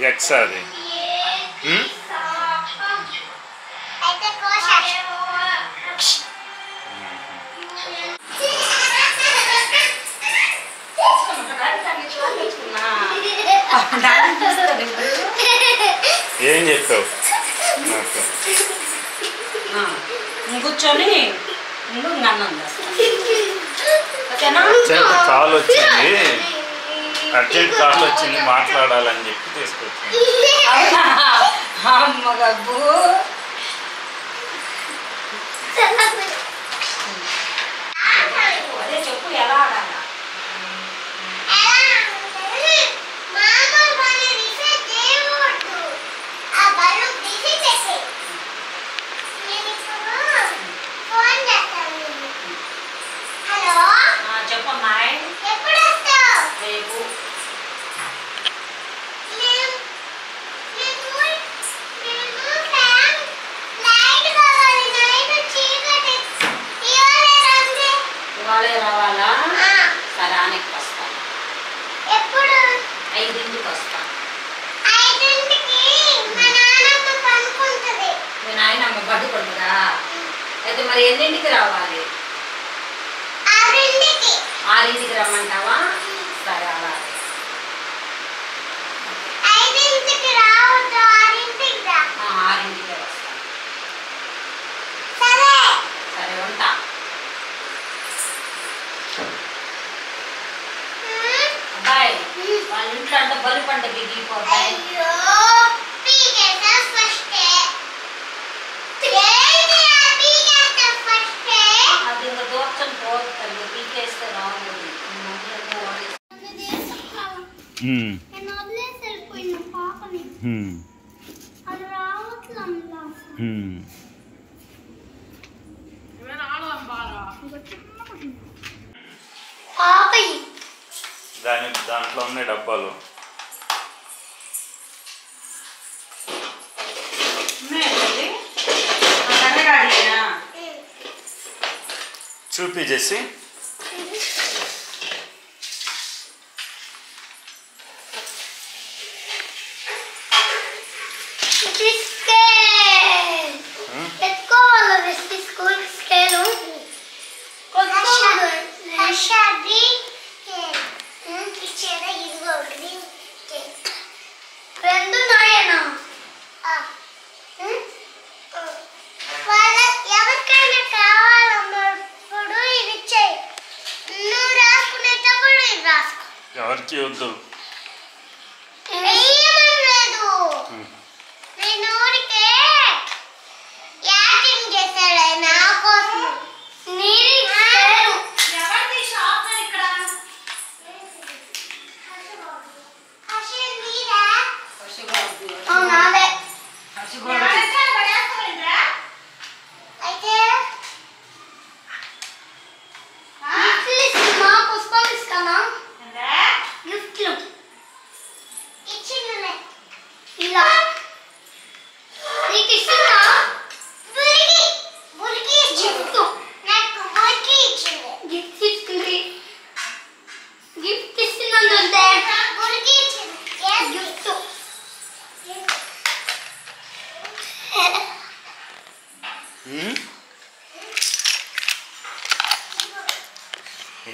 X అది ఏం చెప్పావు కూర్చొని కాల్ వచ్చింది, అర్జెంట్ కాల్ వచ్చింది, మాట్లాడాలని చెప్పి తీసుకొచ్చింది. అమ్మ గబ్బు అదే చెప్పు ఎలా ఆడాలి. చెప్పమ్మా రేపు ఇవాళే రావాలా? సరే ఆనికి వస్తాను. 5ంటికి వస్తాను. మీ నాయనమ్మ పడుకుంటుందా? అయితే మరి ఎన్నింటికి రావాలి? 6ంటికి రమ్మంటావా? సరే అలా 6ంటికే వస్తాను. సరే ఉంటా. అబ్బాయి వాళ్ళ ఇంట్లో అంతా బలి పంట దిగిపోతాయి. అది ఇంకా దూరం పోతుంది, పీకేస్తే రాదు. దాంట్లో ఉన్నాయి డబ్బాలు. చూపి చేసి ఎవరికి వద్దు.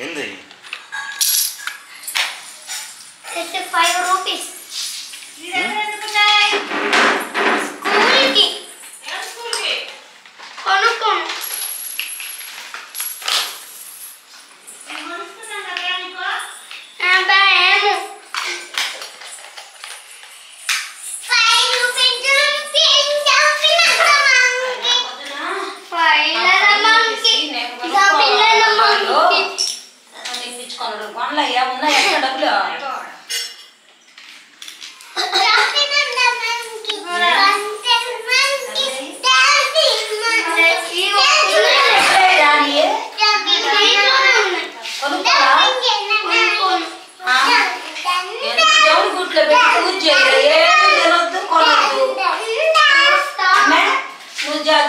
ఏంది? 5 రూపీస్. స్కూల్కి కొనుక్కోను.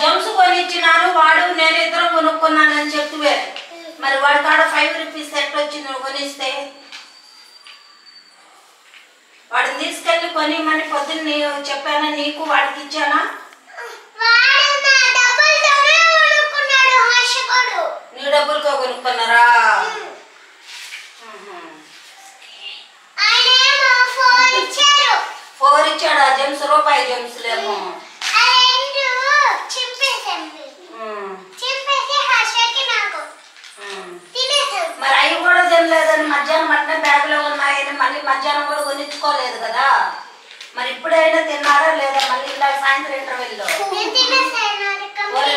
జంప్స్ కొనిచ్చినాను, వాడు నేను ఇద్దరం కొనుక్కున్నానని చెప్తువే. మరి వాడి కాడ 5 రూపీస్ సెట్ వచ్చింది కొనిస్తే వాడిని తీసుకెళ్ళి కొనిమని పొద్దున్న చెప్పానా నీకు వాడికి ఇచ్చానా? నీ డబ్బులతో కొనుక్కున్నారా? ఫోర్ ఇచ్చాడా? జెమ్స్ రూపాయి జెమ్స్లేమో. మరి అవి కూడా తినలేదని మధ్యాహ్నం మటన్ బ్యాగ్లో ఉన్నాయని మళ్ళీ మధ్యాహ్నం కూడా కొనిచ్చుకోలేదు కదా. మరి ఇప్పుడైనా తిన్నారా లేదా? మళ్ళీ ఇలా సాయంత్రం ఇంటర్వెల్లో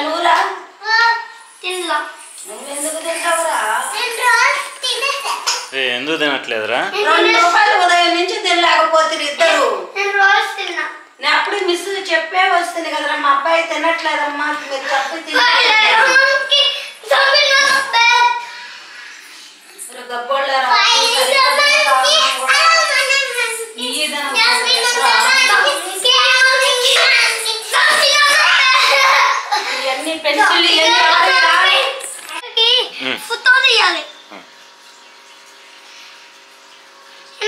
నువ్వులా నువ్వెందుకు తింటావురా? ఎందుకు తినట్లేదురా? 2 రూపాయలు ఉదయం నుంచి తినలేకపోతే ఇద్దరు. నేను అప్పుడు మిస్ చెప్పే వస్తుంది కదరా, మా అబ్బాయి తినట్లేదమ్మా మీరు చెప్పి ఇవన్నీ పెన్సిల్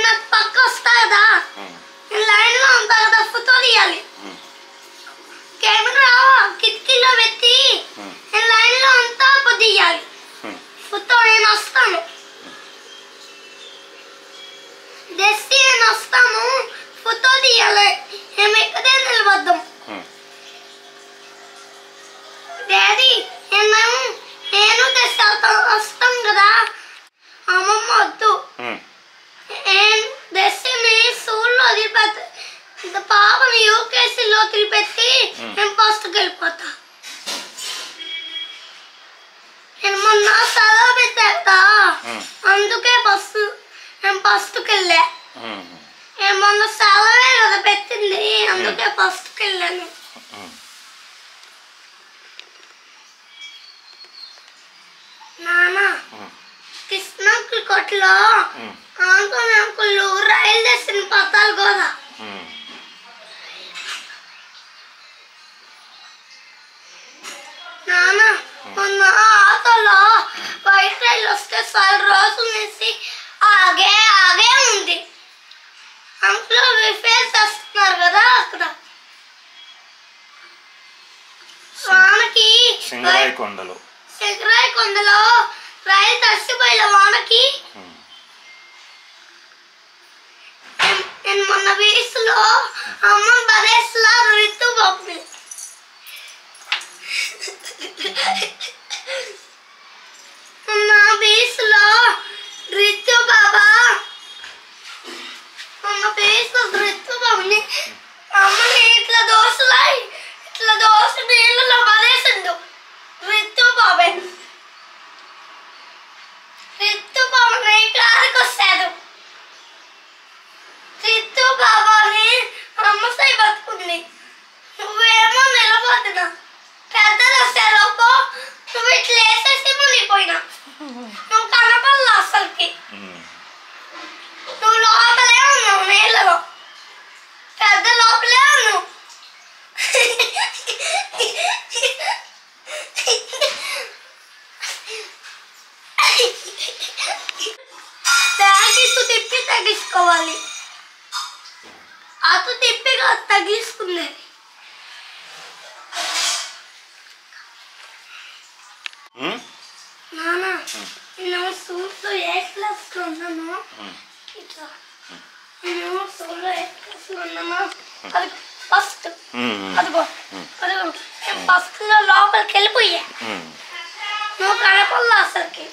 నాకు పక్క వస్తా కదా, లైన్ లో ఉంటా కదా, ఫోటో తీయాలి. కెమెరా కిటికీలో పెట్టి లైన్ లో అంతా తీయాలి ఫోటో. నేను వస్తాను, జస్ట్ నేను వస్తాను, ఫోటో తీయాలి. మేము ఎక్కడే నిలబద్దాం. డాడీ నేను జస్ట్ వస్తాం కదా. అమ్మమ్మ వద్దు, స్కూల్లో వదిలిపెట్టి పాపని యూకేసీలో వదిలిపెట్టి నేను బస్సుకి వెళ్ళిపోతా. నేను మొన్న సెలవు పెట్టా, అందుకే నేను బస్సుకి వెళ్ళా. నేను మొన్న సెలవే కదా పెట్టింది, అందుకే బస్సుకి వెళ్ళాను. నాన్న కృష్ణంకుల్ కొట్లో ఆంకుల్ అంకుల్ రైలు తెచ్చిన పత్తాలు కూడా. నాన్న మొన్న ఆటోలో వైట్ రైలు వస్తే 12 రోజుల నుంచి ఆగే ఉంది. అంకుల్ రిపేర్ చేస్తున్నారు కదా అక్కడ. వానకి సింగరాయి కొండలో రైలు తడిసిపోయిన వానకి నేను మొన్న వీసులో అమ్మ బదేస్లా రితు బాబు మొన్న వీసులో రితు బాబా మొన్న వీసులో రితు బాబుని అమ్మని ఇట్లా దోశ నీళ్ళలో బదేసిండు రితు బాబే. రితు బాబుని కారుకి వస్తాడు. రితు బాబాని అమ్మ సై బతుకుంది, నువ్వేమో నిలబడుతున్నా. పెద్దలు వస్తారో నువ్వు ఇట్లా వేసేసి మునిగిపోయినా. నువ్వు కనపడలా అసలుకి, నువ్వు లోపలే ఉన్నావు నీళ్ళలో. పెద్ద లోపలే ఉన్నావు. తాగితూ తిప్పి తగ్గించుకోవాలి. అటు తిప్పిగా తగ్గించుకుంది. నాన్న నేను స్కూల్లో 8th క్లాస్లో ఉన్నాను. ఇట్లా నేను స్కూల్లో 8th క్లాస్లో ఉన్నాను. అది ఫస్ట్ అదిగో నేను ఫస్ట్లో లోపలికి వెళ్ళిపోయా. నువ్వు కనపడలా అసలుకి.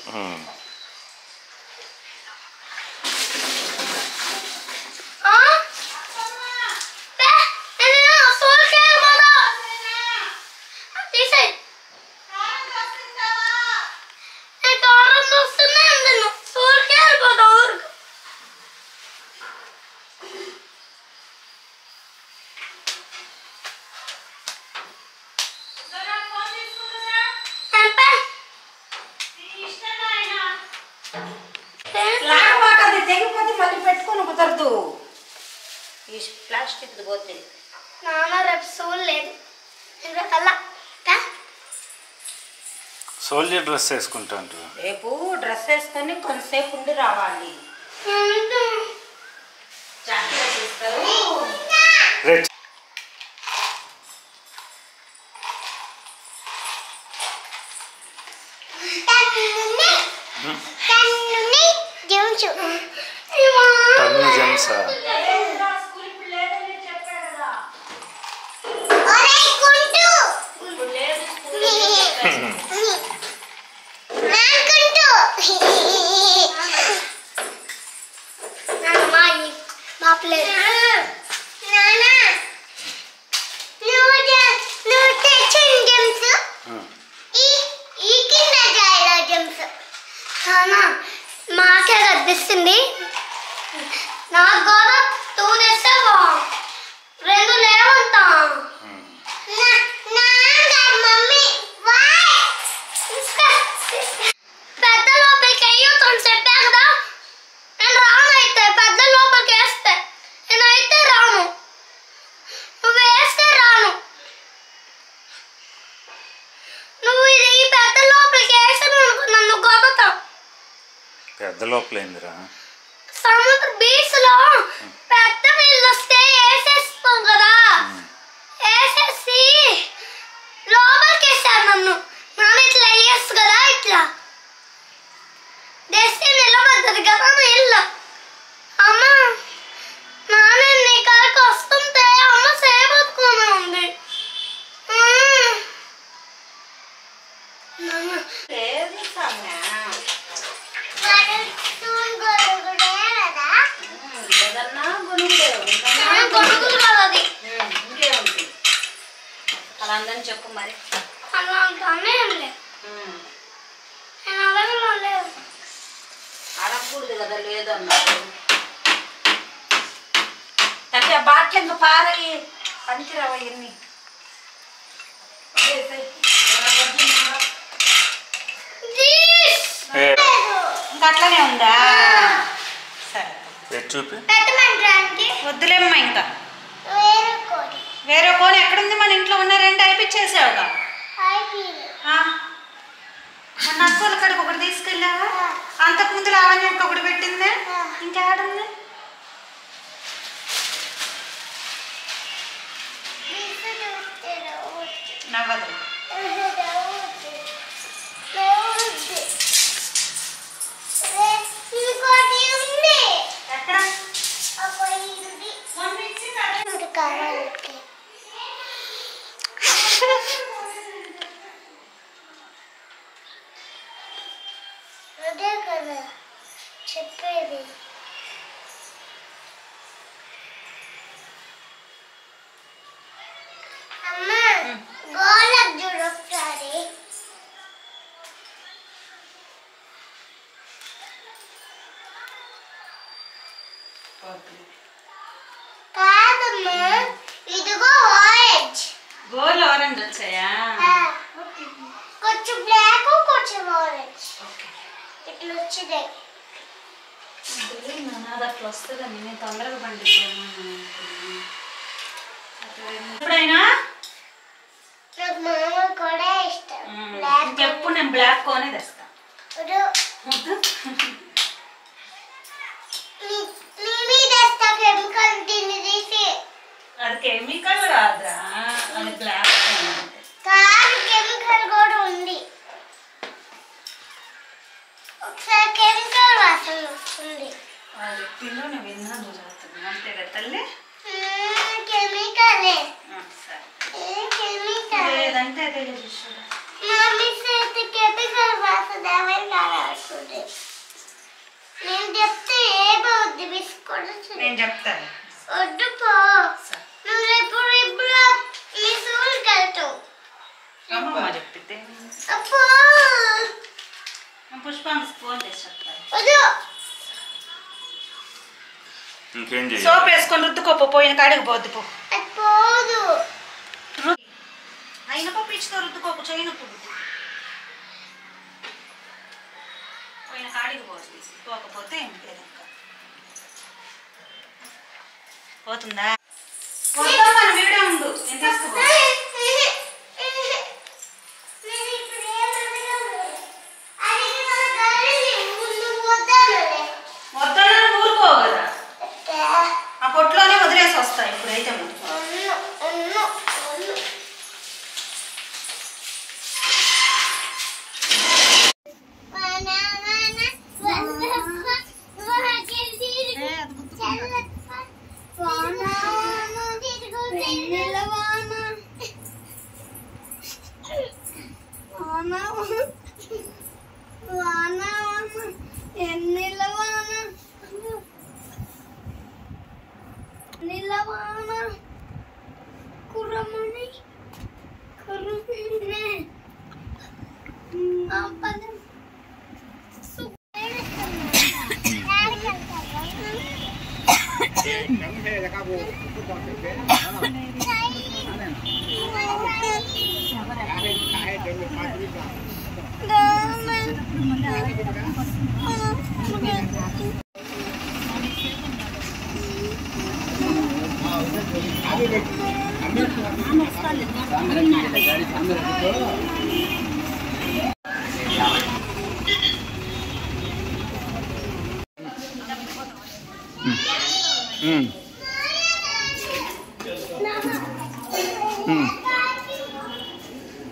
తెగిపోతే మళ్ళీ పెట్టుకొని కుదరదు. ఈ ప్లాస్టిక్ పోతే నాన్న రేపు స్కూల్ లేదు. సోల్జర్ డ్రెస్ వేసుకుంటాను. రేపు డ్రెస్ వేసుకొని కొంతసేపు ఉండి రావాలి. రేట్ టన్ను జెమ్సా మాకే కనిపిస్తుంది నాకు కూడా 2 తెస్తావా 2 లేవంటా పెద్ద లోపలికి వేయొద్దని చెప్పా కదా నేను రాను అయితే పెద్ద లోపలికి వేస్తే నేనైతే రాను నువ్వు వేస్తే రాను నువ్వు ఇది ఈ పెద్ద లోపలికి వేస్తే నన్ను గొడతావు పెద్ద లోపలేందిరా సముద్ర బీచ్ లో పెద్ద నీళ్ళు వస్తే వేసేస్తాం కదా వేసేసి లోపలికి వేసారు నన్ను ఇట్లా వేయచ్చు కదా ఇట్లా వేస్తే నిలబడ్డది కదా నీళ్ళు అమ్మ నాన్న నీ కాడికి వస్తుంటే అమ్మ సేపట్టుకునే ఉంది గొడుగులు కదా అది అలా అందని చెప్పు మరి అలా అంటానే లేదు నేను అలాగే లేదు అడగకూడదు కదా లేదు అన్నారు అంటే ఆ బాట్లు ఇంకా పారయి పనికిరావు ఇవన్నీ ఇంకా అట్లనే ఉందా సరే చూపి వద్దులేమ్మా ఇంకా వేరే కోని ఎక్కడుంది మన ఇంట్లో ఉన్న 2 అయిపించేసావుగా మన అక్కల కడుపు ఒకటి తీసుకెళ్ళావా అంతకుముందు లావణ్యకి ఒకటి పెట్టిందే ఇంకేడుంది నవ్వదు ఎక్కడ అదే కదా చెప్పేది అమ్మ గోళ్ళకు చూడు ఒకసారి కాదమ్మా ఇదిగో ఆరెంజ్ గోల్ ఆరెంజ్ వచ్చాయా కొంచెం బ్లాక్ కొంచెం ఆరెంజ్ ఇట్లా వచ్చినాయి నాది అట్లా వస్తుందని నేను తొందరగా పండిస్తాను ఎప్పుడైనా నాకు మామ కూడా ఇష్టం ఇంకెప్పుడు నేను బ్లాక్ కోనే తెస్తాను కెమికల్ దీన్ని తీసి అది కెమికల్ రాదా అది బ్లాక్ కాదు కెమికల్ కూడా ఉంది ఒకసారి కెమికల్ వాసన వస్తుంది అది పిల్లో నువ్వు విన్నాను చదువుతుంది అంతే కదా తల్లి కెమికలే సరే కెమికల్ లేదంటే అదే చూసాడు మమ్మీ చేతి కెమికల్ వాసన ఏమైనా వస్తుంది నేను చెప్తే ఏ బౌద్ధి బిస్కొట్ నేను చెప్తాను వద్దు పో నువ్వు రేపు మీ స్కూల్కి వెళ్తావు అమ్మమ్మ చెప్పితే అప్పో పుష్పానికి ఫోన్ చేసి చెప్తాను వద్దు ఇంకేం చేయాలి సోప్ వేసుకొని రుద్దుకోపో పోయిన కాడికి పోద్దు పో అది పోదు అయినపో పిచ్చితో రుద్దుకోపు చేయనప్పుడు పోయిన కాడికి పోతుంది పోకపోతే ఇంకేది ఇంకా పోతుందా వద్దా మన వీడే ఉండు నేను తీసుకుపో వద్దా ఊరుకో కదా ఆ పొట్లోనే వదిలేసి వస్తాయి ఇప్పుడైతే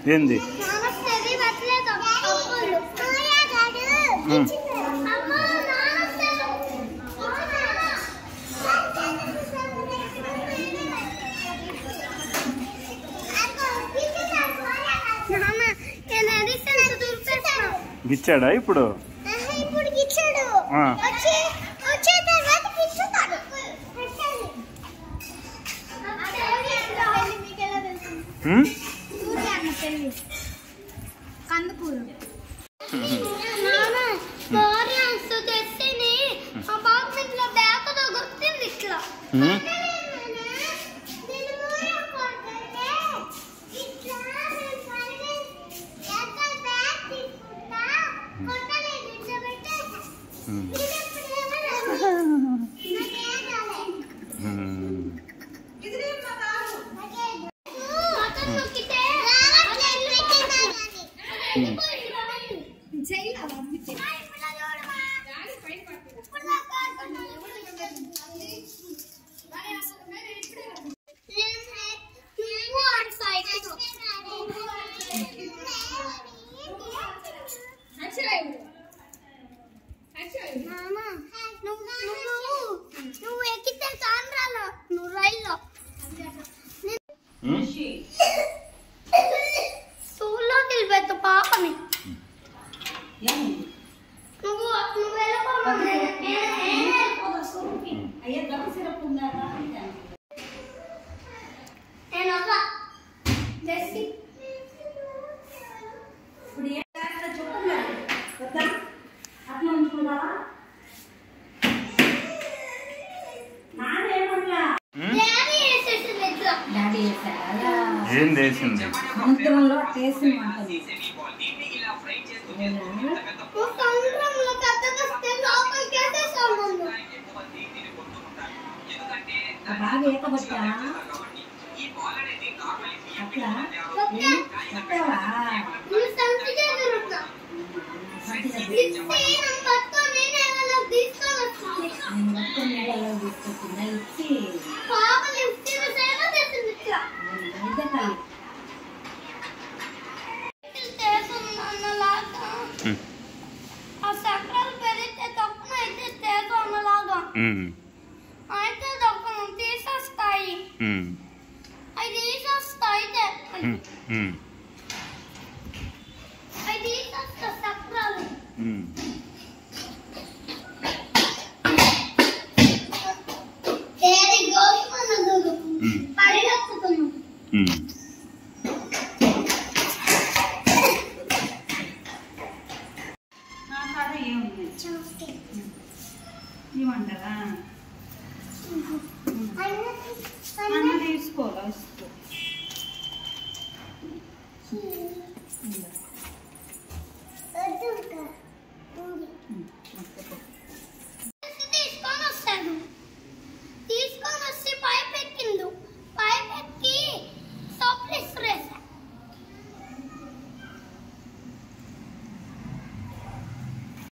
ఏంది గిచ్చాడా ఇప్పుడు నువ్వు ఎక్కితే కాండ్రాలో నువ్వు రైల్లో స్కూల్లోకి వెళ్ళిపోతావు పాపని నువ్వు ఏం చేసింది సముద్రంలో చేసింది బాగా ఏకబట్టా అట్లా ఆ చక్రాలు పెరిగితే తక్కువ అయితే తేజం అన్నలాగా అయితే తక్కువ తీసేస్తాయి అవి తీసేస్తాయి అవి తీసేస్తా చక్రాలు పరిగెత్తుతున్నాం ఏమంటారా అన్న తీసుకోవాలి తీసుకో